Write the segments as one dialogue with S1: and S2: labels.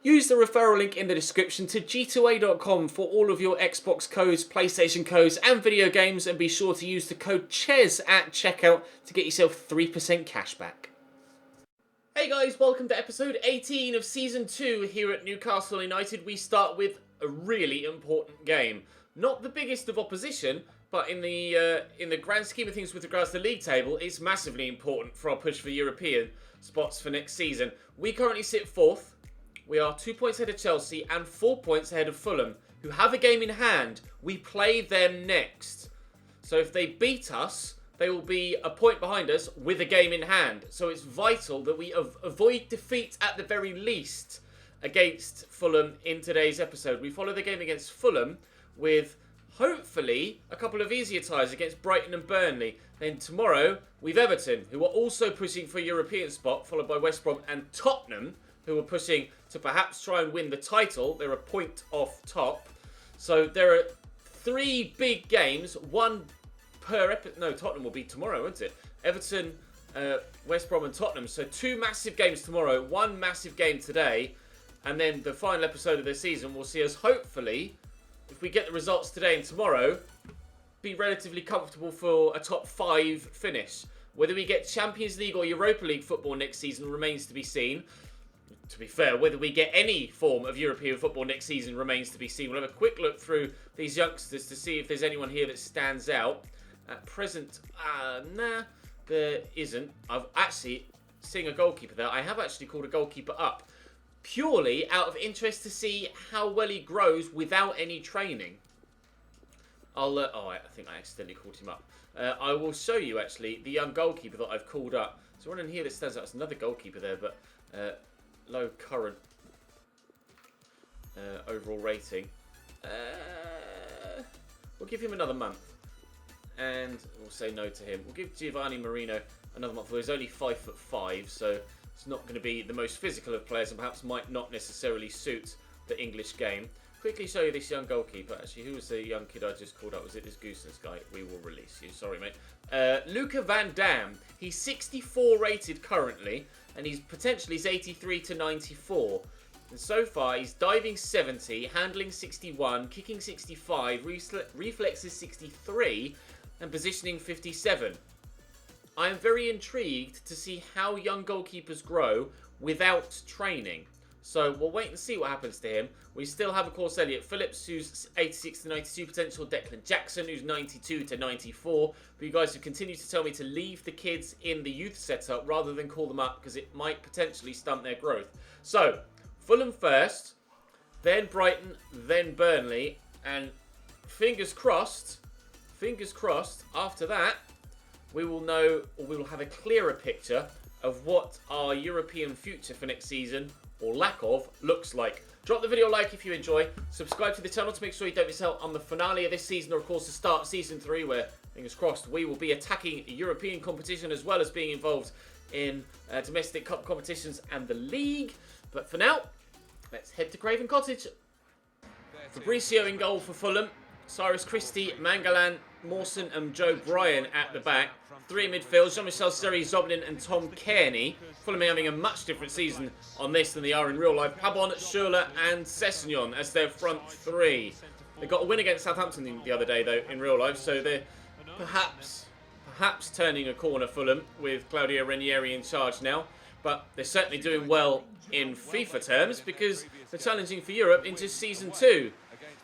S1: Use the referral link in the description to g2a.com for all of your Xbox codes, PlayStation codes and video games, and be sure to use the code CHES at checkout to get yourself 3% cash back. Hey guys, welcome to episode 18 of Season 2 here at Newcastle United. We start with a really important game. Not the biggest of opposition, but in the grand scheme of things with regards to the league table, it's massively important for our push for European spots for next season. We currently sit 4th. We are 2 points ahead of Chelsea and 4 points ahead of Fulham, who have a game in hand. We play them next. So if they beat us, they will be a point behind us with a game in hand. So it's vital that we avoid defeat at the very least against Fulham in today's episode. We follow the game against Fulham with hopefully a couple of easier ties against Brighton and Burnley. Then tomorrow we've Everton, who are also pushing for a European spot, followed by West Brom and Tottenham, who are pushing to perhaps try and win the title. They're a point off top. So there are 3 big games, one per no, Tottenham will be tomorrow, won't it? Everton, West Brom and Tottenham. So 2 massive games tomorrow, 1 massive game today. And then the final episode of the season will see us hopefully, if we get the results today and tomorrow, be relatively comfortable for a top 5 finish. Whether we get Champions League or Europa League football next season remains to be seen. To be fair, whether we get any form of European football next season remains to be seen. We'll have a quick look through these youngsters to see if there's anyone here that stands out. At present, nah, there isn't. I've actually seen a goalkeeper there. I have actually called a goalkeeper up purely out of interest to see how well he grows without any training. I think I accidentally called him up. I will show you actually the young goalkeeper that I've called up. So one in here that stands out. It's another goalkeeper there, but low current overall rating. We'll give him another month. And we'll say no to him. We'll give Giovanni Marino another month. Well, he's only 5'5", so it's not going to be the most physical of players and perhaps might not necessarily suit the English game. Quickly show you this young goalkeeper. Actually, who was the young kid I just called up? Was it this Goosen's guy? We will release you. Sorry, mate. Luca Van Dam. He's 64 rated currently, and he's potentially 83 to 94. And so far, he's diving 70, handling 61, kicking 65, reflexes 63, and positioning 57. I am very intrigued to see how young goalkeepers grow without training. So we'll wait and see what happens to him. We still have, of course, Elliot Phillips, who's 86 to 92 potential. Declan Jackson, who's 92 to 94. But you guys have continued to tell me to leave the kids in the youth setup rather than call them up because it might potentially stunt their growth. So, Fulham first, then Brighton, then Burnley. And fingers crossed, after that, we will know, or we will have a clearer picture of what our European future for next season, or lack of, looks like. Drop the video a like if you enjoy. Subscribe to the channel to make sure you don't miss out on the finale of this season, or of course the start of Season 3, where, fingers crossed, we will be attacking European competition as well as being involved in domestic cup competitions and the league. But for now, let's head to Craven Cottage. Fabricio in goal for Fulham. Cyrus Christie, Mangalan, Mawson and Joe Bryan at the back. 3 in midfield, Jean-Michel Seri, Zoblin and Tom Kearney. Fulham having a much different season on this than they are in real life. Pabon, Schürrle and Sessegnon as their front 3. They got a win against Southampton the other day, though, in real life, so they're perhaps turning a corner, Fulham, with Claudio Ranieri in charge now. But they're certainly doing well in FIFA terms because they're challenging for Europe into Season 2.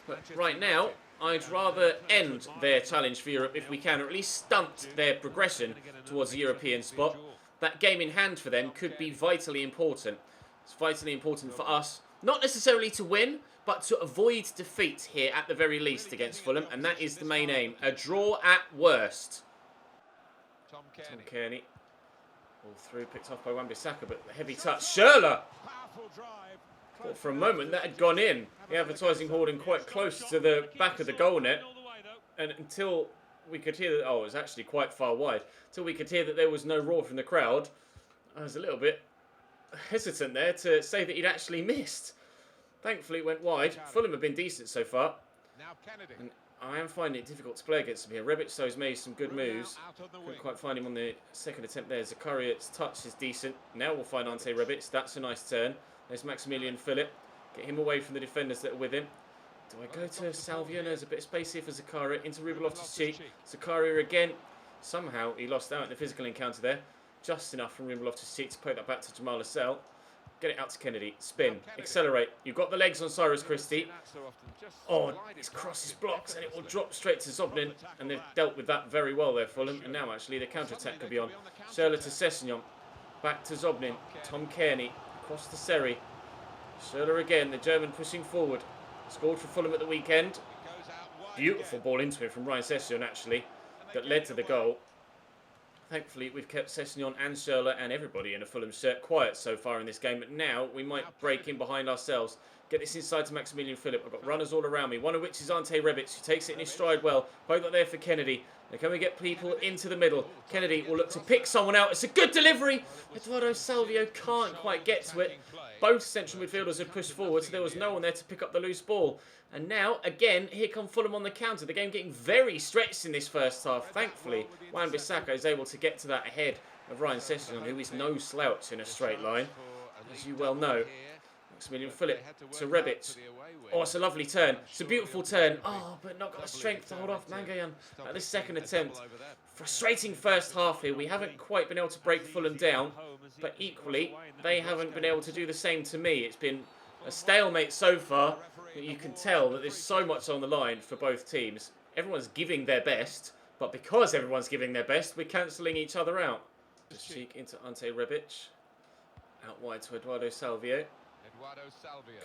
S1: But right now, I'd rather end their challenge for Europe if we can, or at least stunt their progression towards a European spot. That game in hand for them could be vitally important. It's vitally important for us, not necessarily to win, but to avoid defeat here at the very least against Fulham, and that is the main aim. A draw at worst. Tom Kearney. All through, picked off by Wan-Bissaka, but heavy touch. Schürrle! Thought for a moment that had gone in. The advertising hoarding quite close to the back of the goal net. And until we could hear that, oh, it was actually quite far wide. Until we could hear that there was no roar from the crowd, I was a little bit hesitant there to say that he'd actually missed. Thankfully, it went wide. Fulham have been decent so far. And I am finding it difficult to play against him here. Rebic has made some good moves. Couldn't quite find him on the second attempt there. Zakaria's touch is decent. Now we'll find Ante Rebic. That's a nice turn. There's Maximilian Philip. Get him away from the defenders that are with him. Do I go to Salvio? No, there's a bit of space here for Zakaria. Into Ruben Loftus-Cheek. Zakaria again. Somehow he lost out in the physical encounter there. Just enough from Ruben Loftus-Cheek to poke that back to Jamal Lascelles. Get it out to Kennedy. Spin. Accelerate. You've got the legs on Cyrus Christie. Oh, his cross is blocked and it will drop straight to Zobnin. And they've dealt with that very well there, Fulham. And now actually the counter-attack could be on. Schürrle to Sessegnon. Back to Zobnin. Tom Kearney. Across to Seri. Schürrle again. The German pushing forward. Scored for Fulham at the weekend. Beautiful ball into him from Ryan Sessegnon actually. That led to the goal. Thankfully, we've kept Sessegnon and Schürrle and everybody in a Fulham shirt quiet so far in this game. But now we might break in behind ourselves. Get this inside to Maximilian Philip. I've got runners all around me. One of which is Ante Rebic, who takes it in his stride well. Both up there for Kennedy. Now can we get people into the middle? Kennedy will look to pick someone out. It's a good delivery. Eduardo Salvio can't quite get to it. Both central midfielders have pushed forward, so there was no one there to pick up the loose ball. And now, again, here come Fulham on the counter. The game getting very stretched in this first half. Thankfully, Wan-Bissaka is able to get to that ahead of Ryan Sessegnon, who is no slouch in a straight line, as you well know. Maximilian Philip to Rebic. Oh, it's a lovely turn. It's a beautiful turn. Oh, but not got the strength to hold off Mangayan at this second attempt. Frustrating first half here. We haven't quite been able to break Fulham down, but equally, they haven't been able to do the same to me. It's been a stalemate so far, but you can tell that there's so much on the line for both teams. Everyone's giving their best, but because everyone's giving their best, we're cancelling each other out. Just cheek into Ante Rebic. Out wide to Eduardo Salvio.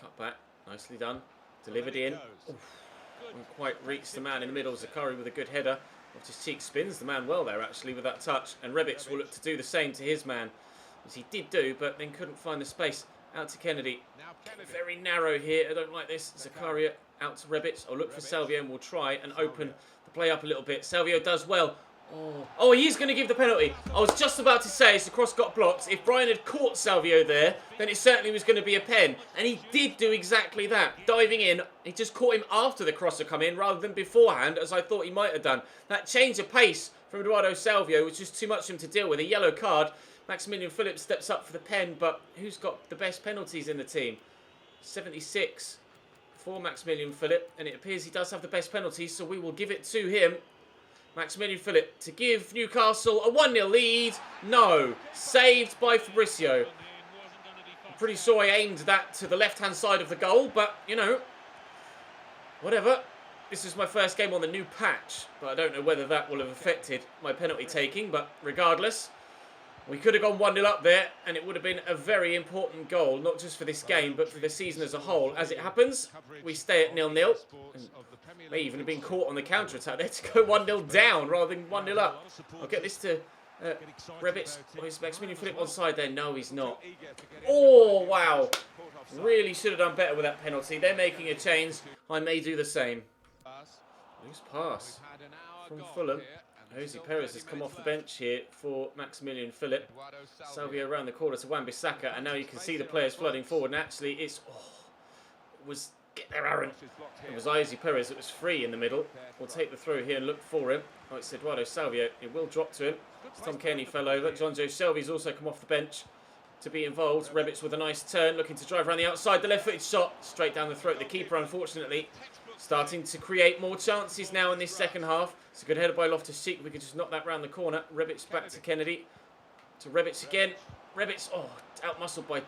S1: Cut back. Nicely done. Delivered in. Won't quite reach the man in the middle. Zakari with a good header. Loftus-Cheek spins the man well there, actually, with that touch. And Rebic will look to do the same to his man, as he did do, but then couldn't find the space. Out to Kennedy. Very narrow here. I don't like this. Zakaria out to Rebic. I'll look for Salvio and we'll try and open the play up a little bit. Salvio does well. Oh, he's going to give the penalty. I was just about to say, as the cross got blocked, if Brian had caught Salvio there, then it certainly was going to be a pen. And he did do exactly that. Diving in, he just caught him after the cross had come in, rather than beforehand, as I thought he might have done. That change of pace from Eduardo Salvio was just too much for him to deal with. A yellow card. Maximilian Phillips steps up for the pen, but who's got the best penalties in the team? 76 for Maximilian Philip, and it appears he does have the best penalties, so we will give it to him. Maximilian Philip to give Newcastle a 1-0 lead. No. Saved by Fabricio. I'm pretty sure I aimed that to the left-hand side of the goal, but, you know, whatever. This is my first game on the new patch, but I don't know whether that will have affected my penalty taking, but regardless, we could have gone 1-0 up there, and it would have been a very important goal, not just for this game, but for the season as a whole. As it happens, we stay at 0-0. May even have been caught on the counter-attack there to go 1-0 down rather than 1-0 up. I'll get this to Rebic. Oh, is Maximilian Philip onside there? No, he's not. Oh, wow. Really should have done better with that penalty. They're making a change. I may do the same. Loose pass from Fulham. Jose Perez has come off the bench here for Maximilian Philip. Salvio around the corner to Wan-Bissaka, and now you can see the players flooding forward. And actually, it was get there, Aaron. It was Jose Perez that was free in the middle. We'll take the throw here and look for him. Oh, it's Eduardo Salvio. It will drop to him. Tom Kearney fell over. John Joe Shelby's also come off the bench to be involved. Rebic with a nice turn, looking to drive around the outside. The left-footed shot straight down the throat of the keeper, unfortunately. Starting to create more chances now in this second half. It's a good header by Loftus-Cheek. We could just knock that round the corner. Rebic back to Kennedy. To Rebic again. Rebic, out-muscled by...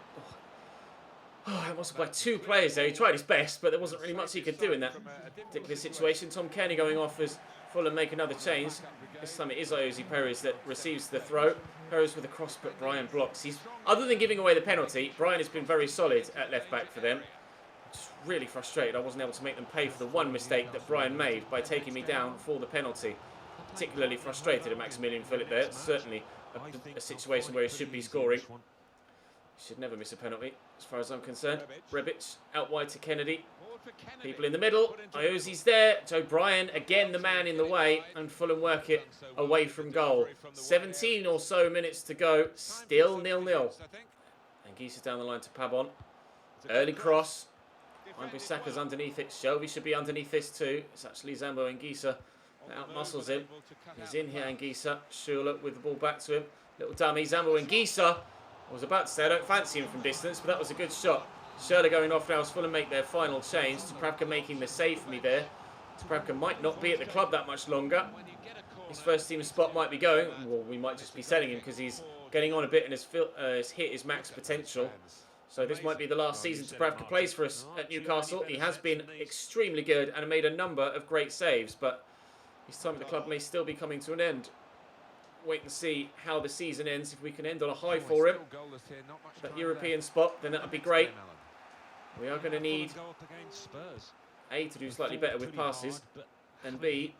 S1: outmuscled by two players there. He tried his best, but there wasn't really much he could do in that particular situation. Tom Kearney going off as Fulham make another change. This time it is Jose Perez that receives the throw. Perez with a cross, but Brian blocks. Other than giving away the penalty, Brian has been very solid at left-back for them. Just really frustrated I wasn't able to make them pay for the one mistake that Brian made by taking me down for the penalty. Particularly frustrated at Maximilian Philip there. It's certainly a situation where he should be scoring. He should never miss a penalty, as far as I'm concerned. Rebic out wide to Kennedy. People in the middle. Iose's there. Joe Bryan, again the man in the way, and Fulham work it away from goal. 17 or so minutes to go. Still 0-0. And Gisa down the line to Pabon. Early cross. Wan-Bissaka's underneath it. Shelby should be underneath this too. It's actually Zambo and Gisa that out-muscles him. He's in here, and Gisa. Schürrle with the ball back to him. Little dummy. Zambo and Gisa. I was about to say I don't fancy him from distance, but that was a good shot. Schürrle going off now as Fulham make their final change. Dubravka making the save for me there. Dubravka might not be at the club that much longer. His first team spot might be going. Well, we might just be selling him because he's getting on a bit and has hit his max potential. So this might be the last season Dubravka plays for us at Newcastle. He has been extremely good and made a number of great saves, but his time at the club may still be coming to an end. Wait and see how the season ends. If we can end on a high for him, that European spot, then that would be great. We are going to need A, to do slightly better with passes, and B,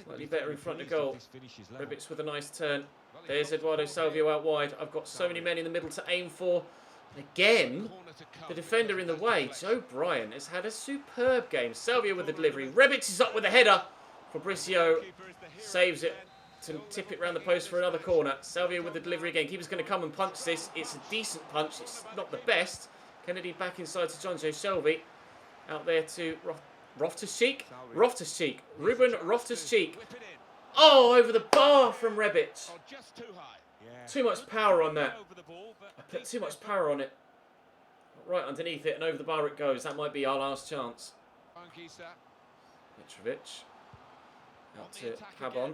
S1: slightly better in front of goal. Rebic with a nice turn. There's Eduardo Salvio out wide. I've got so many men in the middle to aim for. Again, the defender in the way. Joe Bryan has had a superb game. Salvio with the delivery. Rebic is up with a header. Fabricio saves it to tip it round the post for another corner. Salvio with the delivery again. Keeper's going to come and punch this. It's a decent punch. It's not the best. Kennedy back inside to Jonjo Shelvey. Out there to Loftus-Cheek. Ruben Loftus-Cheek. Oh, over the bar from Rebic. Too much power on that. I put too much power on it. Right underneath it and over the bar it goes. That might be our last chance. Mitrovic. Out to Pabon.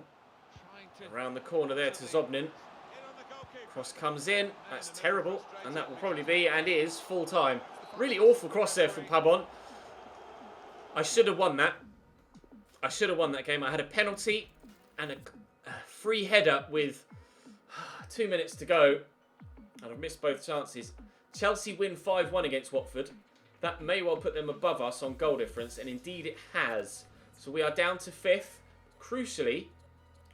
S1: Around the corner there to Zobnin. Cross comes in. That's terrible. And that will probably be, and is, full time. Really awful cross there from Pabon. I should have won that. I should have won that game. I had a penalty and a free header with 2 minutes to go. And I've missed both chances. Chelsea win 5-1 against Watford. That may well put them above us on goal difference. And indeed it has. So we are down to 5th. Crucially,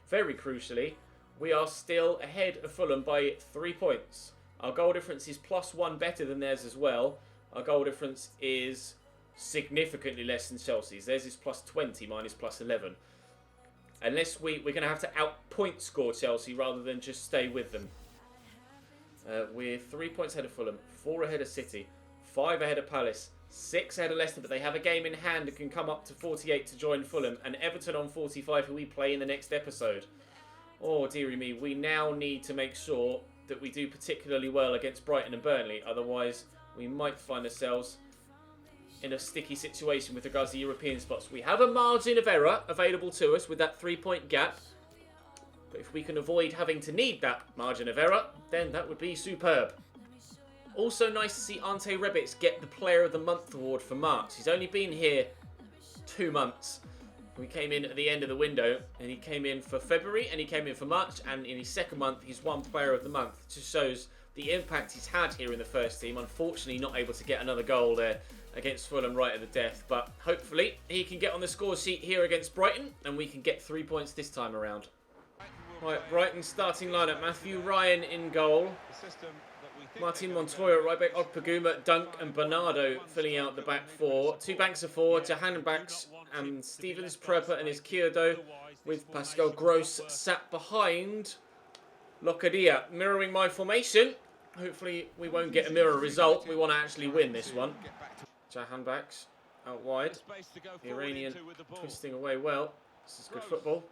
S1: very crucially, we are still ahead of Fulham by 3 points. Our goal difference is +1 better than theirs as well. Our goal difference is significantly less than Chelsea's. Theirs is +20, mine is +11. Unless we're going to have to out-point score Chelsea rather than just stay with them. We're 3 points ahead of Fulham, 4 ahead of City, 5 ahead of Palace, 6 ahead of Leicester, but they have a game in hand and can come up to 48 to join Fulham, and Everton on 45, who we play in the next episode. Oh, dearie me, we now need to make sure that we do particularly well against Brighton and Burnley, otherwise we might find ourselves in a sticky situation with regards to European spots. We have a margin of error available to us with that 3-point gap. But if we can avoid having to need that margin of error, then that would be superb. Also nice to see Ante Rebic get the Player of the Month award for March. He's only been here 2 months. We came in at the end of the window, and he came in for February, and he came in for March, and in his second month, he's won Player of the Month. It just shows the impact he's had here in the first team. Unfortunately, not able to get another goal there against Fulham right at the death, but hopefully he can get on the score sheet here against Brighton, and we can get 3 points this time around. Right, Brighton starting lineup. Matthew Ryan in goal. Martin Montoya at right back. Ogpaguma, Dunk and Bernardo filling out the back four. 2 banks of 4. Jahan backs and Stevens, Pröper and Izquierdo with Pascal Gross sat behind Locadia. Mirroring my formation. Hopefully we won't get a mirror result. We want to actually win this one. Jahan backs out wide. The Iranian twisting away well. This is good football.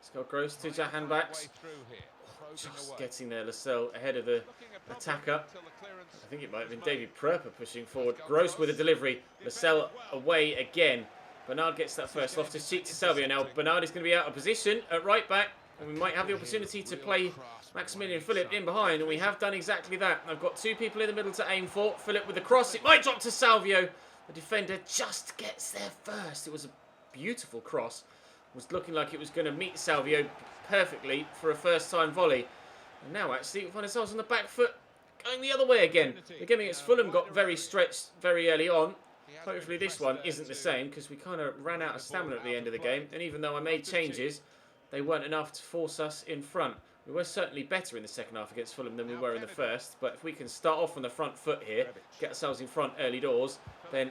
S1: Pascal Gross to Jahan backs. Just getting there, Lascelles ahead of the attacker. I think it might have been David Pröper pushing forward. Gross with a delivery. Lascelles away again. Bernard gets that first. Loftus-Cheek to Salvio. Now Bernard is going to be out of position at right back. And we might have the opportunity to play Maximilian Philip in behind. And we have done exactly that. I've got 2 people in the middle to aim for. Philip with the cross. It might drop to Salvio. The defender just gets there first. It was a beautiful cross. It was looking like it was going to meet Salvio perfectly for a first-time volley. And now, actually, we find ourselves on the back foot going the other way again. The game against Fulham got very stretched very early on. Hopefully this one isn't the same, because we kind of ran out of stamina at the end of the game. And even though I made changes, they weren't enough to force us in front. We were certainly better in the second half against Fulham than we were in the first. But if we can start off on the front foot here, get ourselves in front early doors, then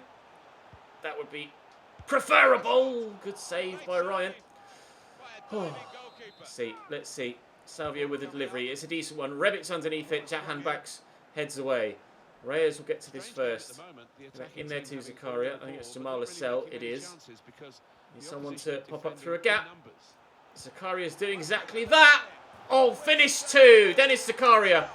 S1: that would be preferable. Good save by Ryan. Oh. Let's see. Salvio with the delivery. It's a decent one. Rebic's underneath it. Jahan backs, heads away. Reyes will get to this first. Back in there to Zakaria. I think it's Jamal Lascelles. It is. Need someone to pop up through a gap. Zakaria's doing exactly that. Oh, finish 2. Dennis Zakaria.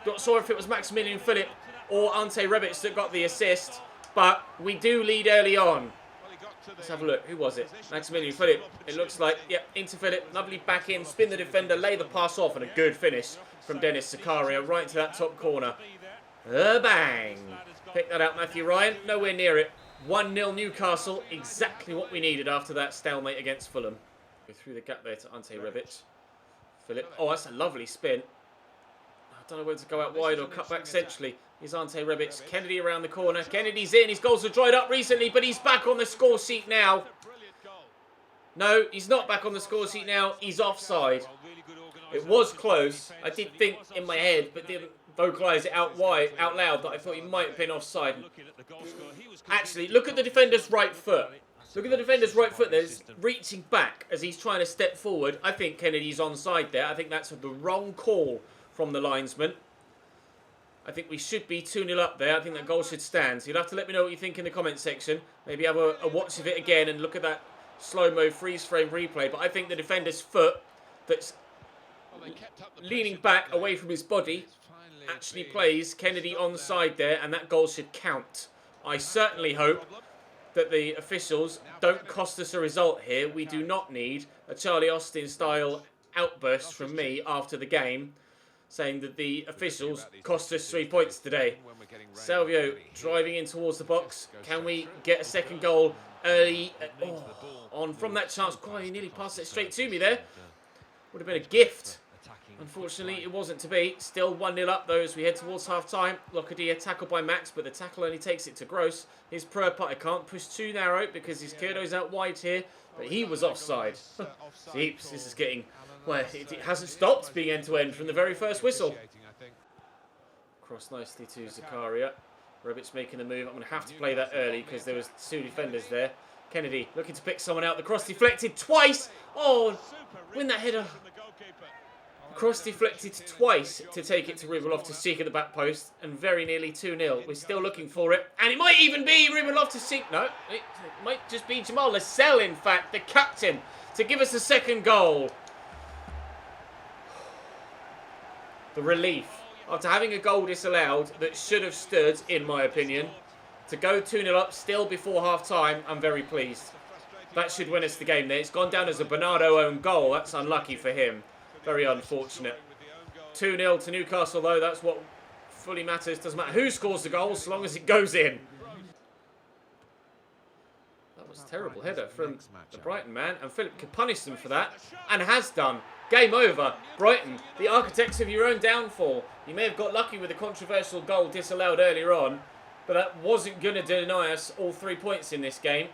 S1: Not sure if it was Maximilian Philip or Ante Rebic that got the assist. But we do lead early on. Let's have a look. Who was it? Maximilian Philip. It looks like, yep, into Philip. Lovely back in, spin the defender, lay the pass off, and a good finish from Dennis Zakaria right to that top corner. Bang! Pick that out, Matthew Ryan. Nowhere near it. 1-0 Newcastle. Exactly what we needed after that stalemate against Fulham. Go through the gap there to Ante Rebic. Philip. Oh, that's a lovely spin. I don't know whether to go out wide or cut back centrally. Here's Ante Rebic. Kennedy around the corner. Kennedy's in. His goals have dried up recently, but he's back on the score sheet now. No, he's not back on the score sheet now. He's offside. It was close. I did think in my head, but didn't vocalise it out loud, that I thought he might have been offside. Actually, look at the defender's right foot. Look at the defender's right foot there. He's reaching back as he's trying to step forward. I think Kennedy's onside there. I think that's the wrong call from the linesman. I think we should be 2-0 up there. I think that goal should stand. So you'll have to let me know what you think in the comment section. Maybe have a watch of it again and look at that slow-mo freeze-frame replay. But I think the defender's foot that's leaning back away from his body actually plays Kennedy onside there, and that goal should count. I certainly hope that the officials don't cost us a result here. We do not need a Charlie Austin-style outburst from me after the game saying that the officials cost us 3 points today. Salvio driving in towards the box. Can we get a second goal early on from that chance? God, he nearly passed it straight to me there. Would have been a gift. Unfortunately, it wasn't to be. Still 1-0 up, though, as we head towards half-time. Locadia tackled by Max, but the tackle only takes it to Gross. His I can't push too narrow because his Kurdo's out wide here, but he was offside. Jeeps, this is getting... Well, it hasn't stopped being end-to-end from the very first whistle. Cross nicely to Zakaria. Rebic making the move. I'm going to have to play that early because there was 2 defenders there. Kennedy looking to pick someone out. The cross deflected twice. Oh, win that header. Cross deflected twice to take it to Ruben Loftus-Cheek at the back post, and very nearly 2-0. We're still looking for it, and it might even be Ruben Loftus-Cheek. No, it might just be Jamal Lascelles, in fact, the captain, to give us a second goal. The relief after having a goal disallowed that should have stood, in my opinion, to go 2-0 up still before half-time. I'm very pleased. That should win us the game there. It's gone down as a Bernardo own goal. That's unlucky for him. Very unfortunate. 2-0 to Newcastle, though. That's what fully matters. Doesn't matter who scores the goal, as long as it goes in. That was a terrible header from the Brighton man, and Philip could punish them for that, and has done. Game over. Brighton, the architects of your own downfall. You may have got lucky with a controversial goal disallowed earlier on, but that wasn't going to deny us all 3 points in this game.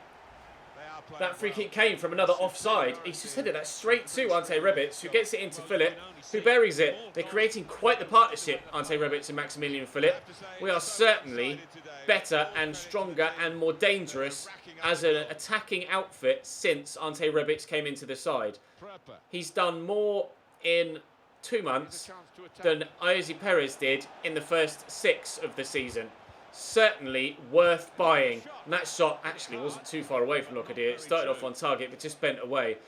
S1: That free kick came from another offside. He's just headed that straight to Ante Rebic, who gets it into Philip, who buries it. They're creating quite the partnership, Ante Rebic and Maximilian Philip. We are certainly better and stronger and more dangerous as an attacking outfit since Ante Rebic came into the side. He's done more in 2 months than Iosi Perez did in the first 6 of the season. Certainly worth buying. And that shot actually wasn't too far away from Locadia. It started off on target but just bent away.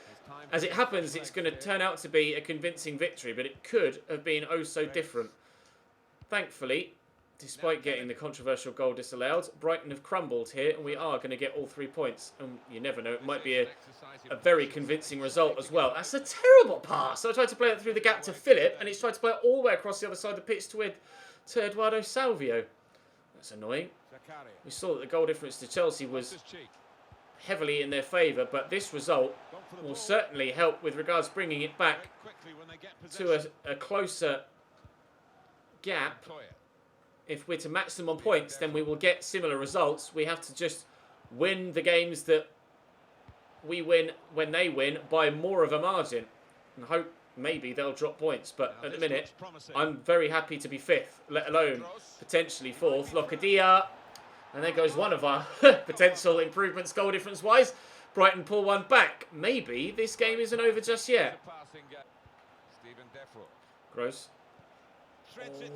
S1: As it happens, it's going to turn out to be a convincing victory, but it could have been oh so different. Thankfully, despite getting the controversial goal disallowed, Brighton have crumbled here, and we are going to get all 3 points. And you never know, it might be a very convincing result as well. That's a terrible pass. I tried to play it through the gap to Philip, and he's tried to play it all the way across the other side of the pitch to Eduardo Salvio. That's annoying. We saw that the goal difference to Chelsea was heavily in their favour, but this result will certainly help with regards to bringing it back to a closer gap. If we're to match them on points, then we will get similar results. We have to just win the games that we win when they win by more of a margin, and hope maybe they'll drop points. But at the minute, I'm very happy to be 5th, let alone potentially 4th. Locadia, and there goes one of our potential improvements goal difference wise. Brighton pull one back. Maybe this game isn't over just yet. Gross.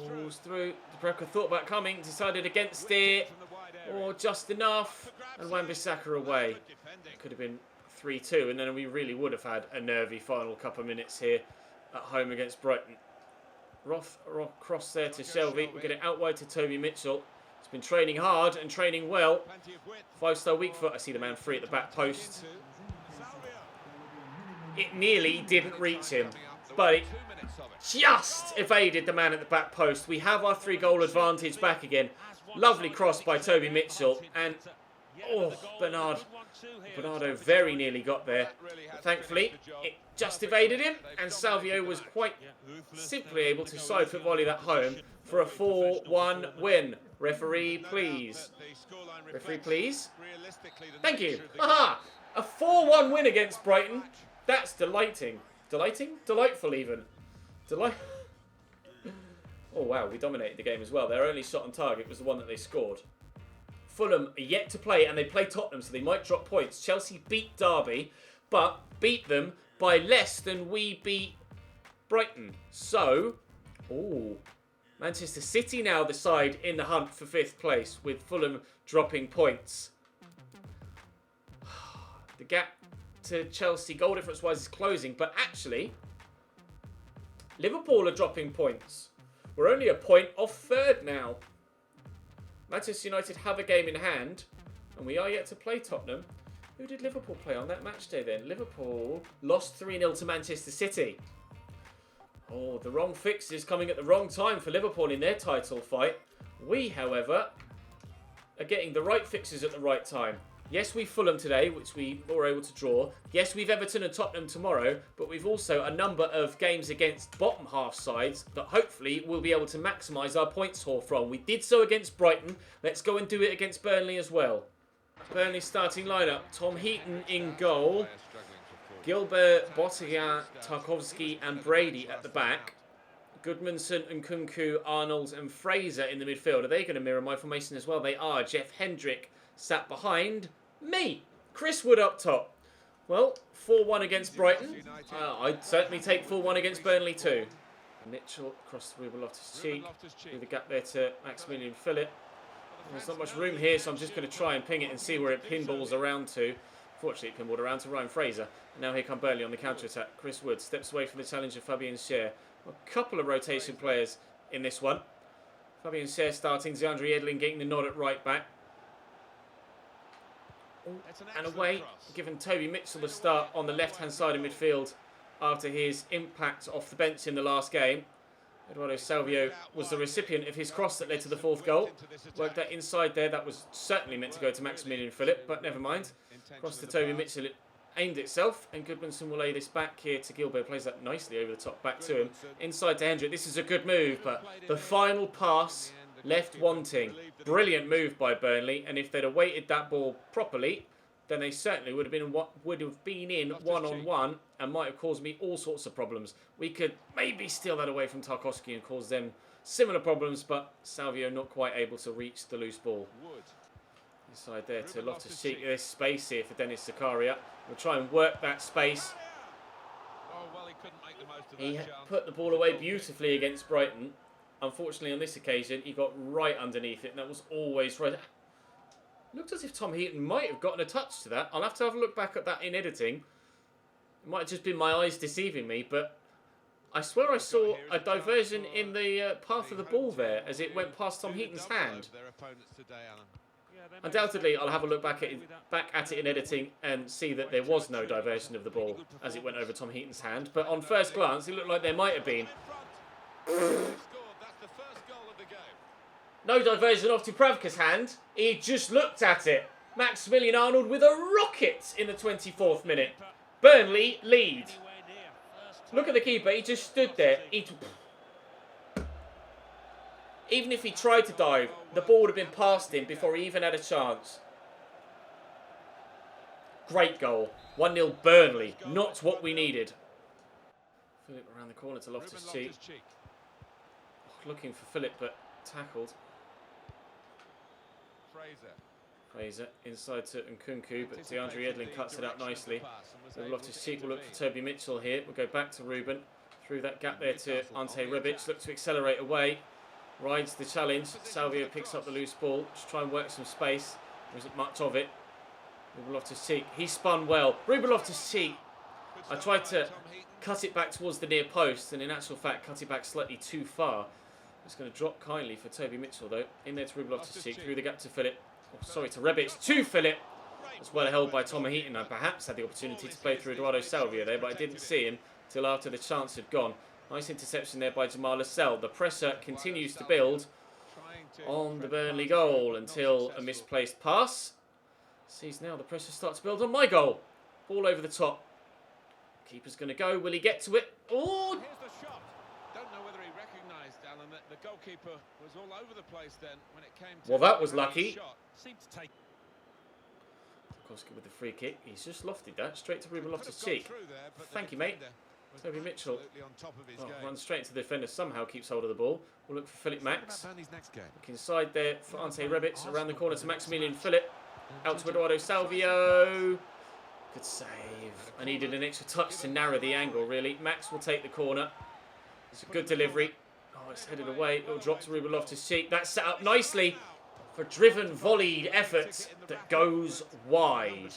S1: Falls through. Debreka thought about coming, decided against it, or just enough, and Wan-Bissaka away. It could have been 3-2, and then we really would have had a nervy final couple of minutes here at home against Brighton. Cross there to Shelby. We'll get it out wide to Toby Mitchell. He's been training hard and training well. 5-star weak foot. I see the man free at the back post. It nearly didn't reach him, but it just evaded the man at the back post. We have our 3-goal advantage back again. Lovely cross by Toby Mitchell. And, oh, Bernardo very nearly got there. But thankfully, it just evaded him. And Salvio was quite simply able to side foot volley that home for a 4-1 win. Referee, please. Referee, please. Thank you. Aha! A 4-1 win against Brighton. That's delighting. Delighting? Delightful, even. Oh, wow. We dominated the game as well. Their only shot on target was the one that they scored. Fulham are yet to play, and they play Tottenham, so they might drop points. Chelsea beat Derby, but beat them by less than we beat Brighton. So, oh, Manchester City now the side in the hunt for 5th place, with Fulham dropping points. The gap to Chelsea goal difference wise is closing, but actually Liverpool are dropping points. We're only a point off 3rd now. Manchester United have a game in hand, and we are yet to play Tottenham. Who did Liverpool play on that match day then? Liverpool lost 3-0 to Manchester City. Oh, the wrong fixes coming at the wrong time for Liverpool in their title fight. We, however, are getting the right fixes at the right time. Yes, we've Fulham today, which we were able to draw. Yes, we've Everton and Tottenham tomorrow, but we've also a number of games against bottom half sides that hopefully we'll be able to maximise our points haul from. We did so against Brighton. Let's go and do it against Burnley as well. Burnley starting lineup. Tom Heaton in goal. Gilbert, Bottigan, Tarkowski and Brady at the back. Goodmanson and Kunku, Arnold and Fraser in the midfield. Are they going to mirror my formation as well? They are. Jeff Hendrick sat behind me. Chris Wood up top. Well, 4-1 against Brighton. I'd certainly take 4-1 against Burnley too. Mitchell across the Ruben Loftus-Cheek. Through the gap there to Maximilian Phillip. There's not much room here, so I'm just going to try and ping it and see where it pinballs around to. Fortunately, it pinballed around to Ryan Fraser. And now here come Burnley on the counter-attack. Chris Wood steps away from the challenge of Fabian Schär. A couple of rotation players in this one. Fabian Schär starting. Xandri Edlin getting the nod at right back. And away, given Toby Mitchell the start on the left-hand side of midfield after his impact off the bench in the last game. Eduardo Salvio was the recipient of his cross that led to the 4th goal. Worked that inside there. That was certainly meant to go to Maximilian Phillip, but never mind. Cross to Toby Mitchell. It aimed itself, and Goodmanson will lay this back here to Gilbert. Plays that nicely over the top, back to him. Inside to Hendrick. This is a good move, but the final pass left wanting. Brilliant move by Burnley, and if they'd awaited that ball properly, then they certainly would have been in one-on-one and might have caused me all sorts of problems. We could maybe steal that away from Tarkowski and cause them similar problems, but Salvio not quite able to reach the loose ball. Inside there to Loftus-Cheek. There's space here for Dennis Zakaria. We'll try and work that space. He put the ball away beautifully against Brighton. Unfortunately, on this occasion, he got right underneath it, and that was always right. Looked as if Tom Heaton might have gotten a touch to that. I'll have to have a look back at that in editing. It might have just been my eyes deceiving me, but I swear I saw a diversion in the path of the ball there as it went past Tom Heaton's hand. Undoubtedly, I'll have a look back at it in editing and see that there was no diversion of the ball as it went over Tom Heaton's hand. But on first glance, it looked like there might have been. No diversion off Dubravka's hand. He just looked at it. Maximilian Arnold with a rocket in the 24th minute. Burnley lead. Look at the keeper. He just stood there. Even if he tried to dive, the ball would have been past him before he even had a chance. Great goal. 1-0 Burnley. Not what we needed. Phillip around the corner to Loftus-Cheek. Looking for Phillip, but tackled. Fraser inside to Nkunku, but DeAndre Edlin cuts it out nicely. So Loftus-Cheek will look for Toby Mitchell here. We'll go back to Ruben. Through that gap there to Ante Rebic. Look to accelerate away. Rides the challenge. Salvio picks up the loose ball. Just try and work some space. There isn't much of it. Ruben Loftus-Cheek. He spun well. Ruben Loftus-Cheek I tried to cut it back towards the near post, and in actual fact, cut it back slightly too far. It's going to drop kindly for Toby Mitchell, though. In there to Ruben Loftus-Cheek, through the gap to Philip. Oh, sorry, to Rebic, to Philip. It's well held by Tom Heaton. I perhaps had the opportunity to play through Eduardo Salvia there, but I didn't see him till after the chance had gone. Nice interception there by Jamal Lascelles. The pressure continues to build on the Burnley goal until a misplaced pass. Sees now the pressure starts to build on my goal. Ball over the top. Keeper's going to go. Will he get to it? Oh!
S2: Here's the shot. Don't know whether he recognised, Alan, that the goalkeeper was all over the place then when it came to...
S1: Well, that was lucky.
S2: Seemed to take...
S1: Koska with the free kick. He's just lofted that straight to Ruben Loftus-Cheek. Thank you, mate. Toby Mitchell runs straight into the defender. Somehow keeps hold of the ball. We'll look for Philip Max. Look inside there for Ante Rebic. Around the corner to Maximilian Philip. Out to Eduardo Salvio. Good save. I needed an extra touch to narrow the angle, really. Max will take the corner. It's a good delivery. Oh, it's headed away. It'll drop to Ruben Loftus-Cheek. That's set up nicely for driven, volleyed effort that goes wide.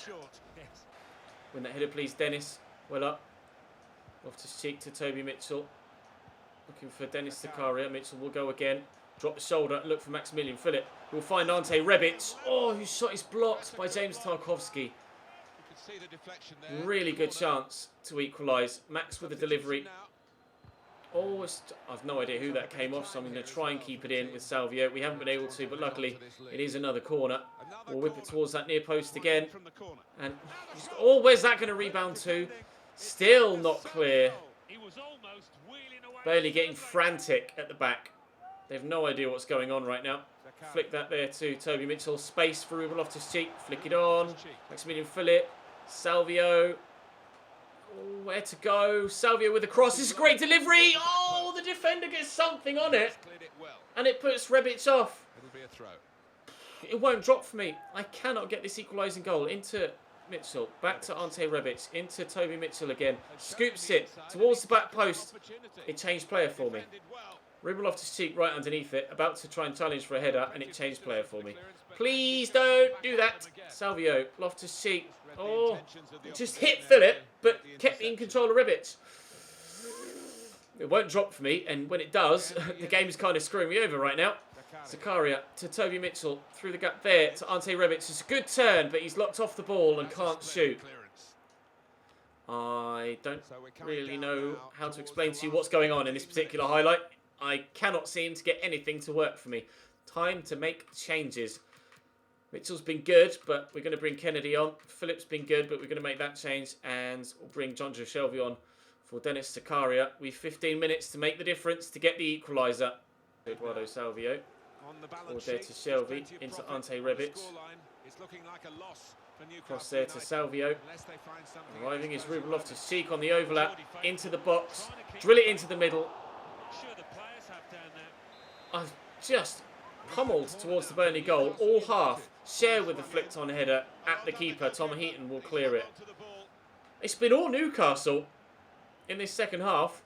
S1: Win that header, please, Dennis. Well up. Loftus-Cheek to Toby Mitchell. Looking for Dennis Zakaria. Mitchell will go again. Drop the shoulder. Look for Maximilian Philip. We'll find Ante Rebic. Oh, whose shot is blocked by James Tarkowski. Really good chance to equalise. Max with the delivery. Oh, I've no idea who that came off, so I'm going to try and keep it in with Salvio. We haven't been able to, but luckily it is another corner. We'll whip it towards that near post again. And oh, where's that going to rebound to? Still not clear. Bailey getting frantic at the back. They have no idea what's going on right now. Flick that there to Toby Mitchell. Space for Ruben Loftus-Cheek. Flick it on. Maximilian Philip. Salvio. Oh, where to go? Salvio with the cross. This is a great delivery. Oh, the defender gets something on it. And it puts Rebic off. It won't drop for me. I cannot get this equalising goal. Into Mitchell. Back to Ante Rebic. Into Toby Mitchell again. Scoops it towards the back post. It changed player for me. Ruben Loftus-Cheek right underneath it. About to try and challenge for a header. And it changed player for me. Please don't do that. Salvio. Loftus-Cheek. Oh, just hit Philip, but kept in control of Rebic. It won't drop for me, and when it does, the game is kind of screwing me over right now. Zakaria to Toby Mitchell, through the gap there to Ante Rebic. It's a good turn, but he's locked off the ball and can't shoot. I don't really know how to explain to you what's going on in this particular highlight. I cannot seem to get anything to work for me. Time to make changes. Mitchell's been good, but we're going to bring Kennedy on. Philip's been good, but we're going to make that change. And we'll bring John Joe Shelby on for Dennis Zakaria. We've 15 minutes to make the difference to get the equaliser. Eduardo Salvio. All there to Shelby. Into Ante Rebic. Cross there to Salvio. Arriving is Ruben Loftus-Cheek on the overlap. Into the box. Drill it into the middle. I've just pummeled towards the Burnley goal. All half. Share with the flicked on header at the keeper. Tom Heaton will clear it. It's been all Newcastle in this second half.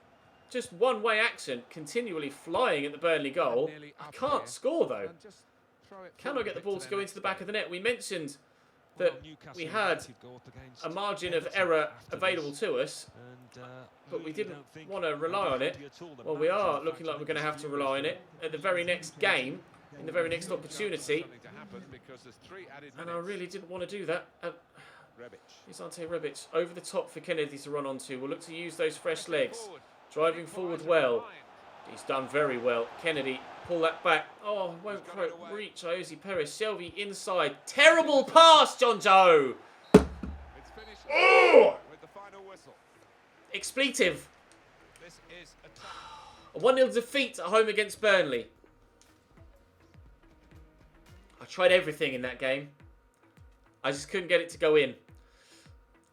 S1: Just one-way action, continually flying at the Burnley goal. I can't score though. Cannot get the ball to go into the back of the net. We mentioned that we had a margin of error available to us, but we didn't want to rely on it. Well, we are looking like we're going to have to rely on it at the very next game. In the very next opportunity, and I really didn't want to do that. Here's Ante Rebic over the top for Kennedy to run onto. We'll look to use those fresh legs, driving forward well. He's done very well. Kennedy, pull that back. Oh, won't quite reach Iosi Perez. Shelby inside. Terrible pass, John Joe. Oh! Expletive. A 1-0 defeat at home against Burnley. I tried everything in that game. I just couldn't get it to go in.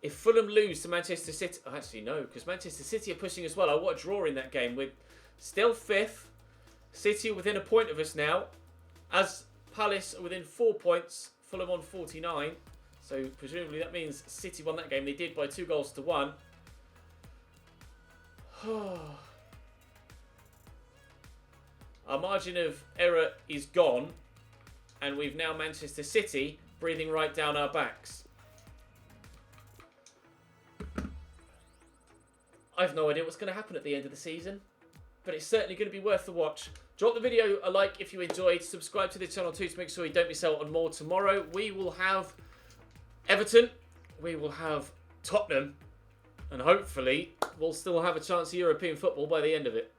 S1: If Fulham lose to Manchester City... Oh, actually, no, because Manchester City are pushing as well. I want a draw in that game. We're still 5th. City are within a point of us now. As Palace are within 4 points. Fulham on 49. So, presumably, that means City won that game. They did by 2-1. Our margin of error is gone. And we've now Manchester City breathing right down our backs. I have no idea what's going to happen at the end of the season, but it's certainly going to be worth the watch. Drop the video a like if you enjoyed. Subscribe to the channel too to make sure you don't miss out on more. Tomorrow we will have Everton, we will have Tottenham, and hopefully we'll still have a chance of European football by the end of it.